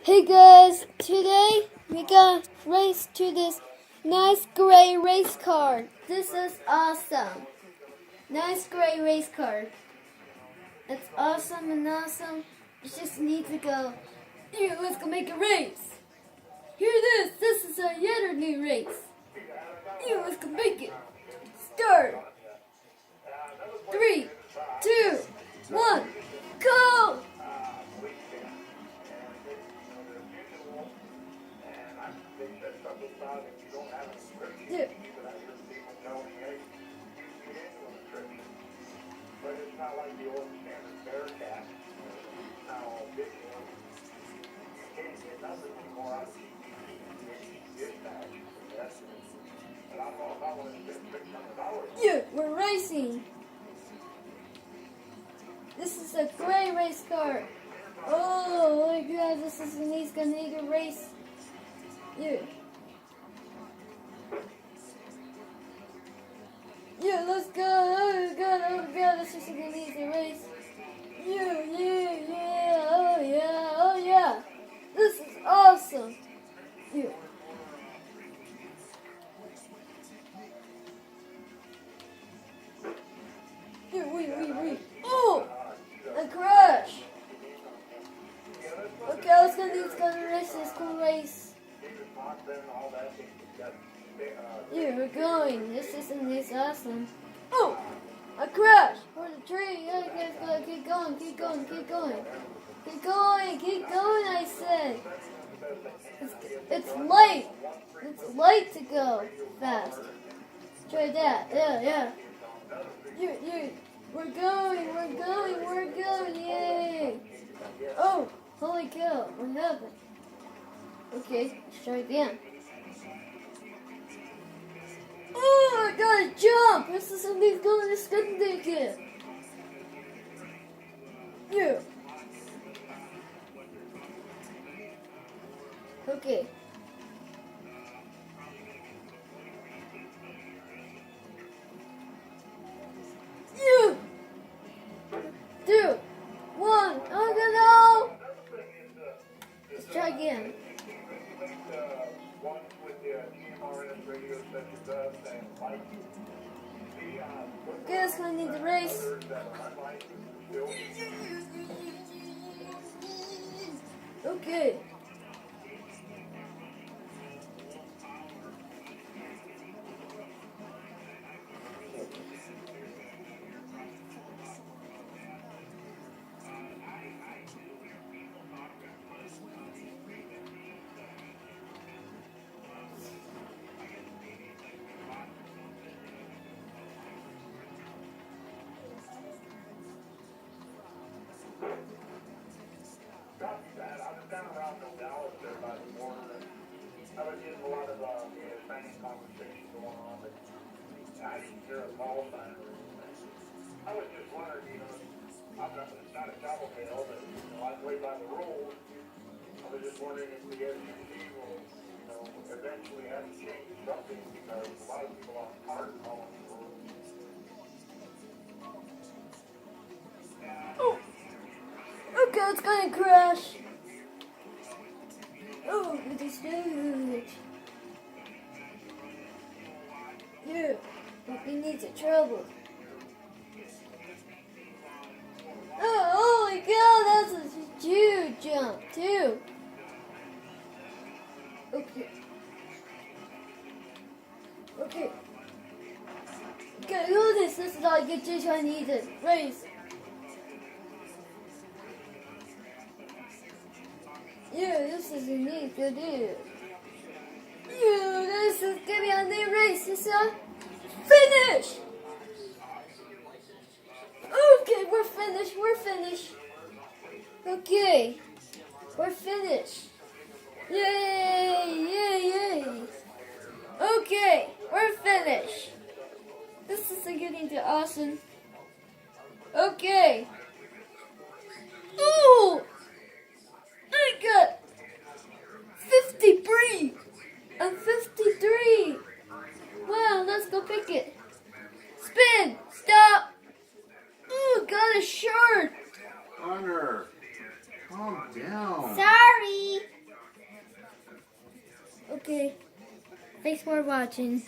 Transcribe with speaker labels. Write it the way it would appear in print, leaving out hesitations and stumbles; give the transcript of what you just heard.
Speaker 1: Hey guys, today we gonna race to this nice gray race car. This is awesome. Nice gray race car. It's awesome and awesome. It just needs to go. Here, let's go make a race. Here it is. This is a Yesterday race. Here, let's go make it. Start. 3, 2, 1, go! Yeah.
Speaker 2: But it's not like the old standard Bearcat. It's not all big. You can't get nothing anymore out of dispatch. But I thought if I wanted to get $600.
Speaker 1: Yeah, we're racing. This is a gray race car. Oh my god, this is he's gonna need a race. Yeah. Yeah, let's go. Oh god, this is gonna need a race. Yeah, oh yeah. This is awesome. Yeah. Yeah, wait. Oh! A crash! Okay, let's go race this cool race. Yeah, we're going. This is awesome. Oh! A crash! For the tree! Yeah, keep going. Keep going, I said. It's light. It's light to go fast. Try that. Yeah. We're going, yay! Oh, holy cow, what happened? Okay, let's try again. Oh, I gotta jump! This is something's going to spin again. Yeah. Okay. 2, 1, oh no! Let's try again. Okay, let's go need the race. Okay.
Speaker 2: I was getting a lot of Spanish conversation going on, but I didn't hear a call sign or anything. I was just wondering, I'm not a travel tale, but I play by the rules. I was just wondering if the SEC will, eventually have to change something because a lot of people on cars following the rules.
Speaker 1: Oh, okay, it's gonna crash. Oh, it is huge. Yeah, but we need the trouble. Oh, holy cow, that's a huge jump, too. Okay. Gotta do this. This is all I get just I need to race. Yeah, this is a neat to do. Yeah, this is gonna be a new race. This is a finish. Okay, we're finished. Okay, we're finished. Yay. Okay, we're finished. This is getting to awesome. Okay. Ooh! I got 53. I'm 53. Wow, let's go pick it. Spin. Stop. Ooh, got a shirt.
Speaker 3: Hunter, calm down.
Speaker 1: Sorry. Okay. Thanks for watching.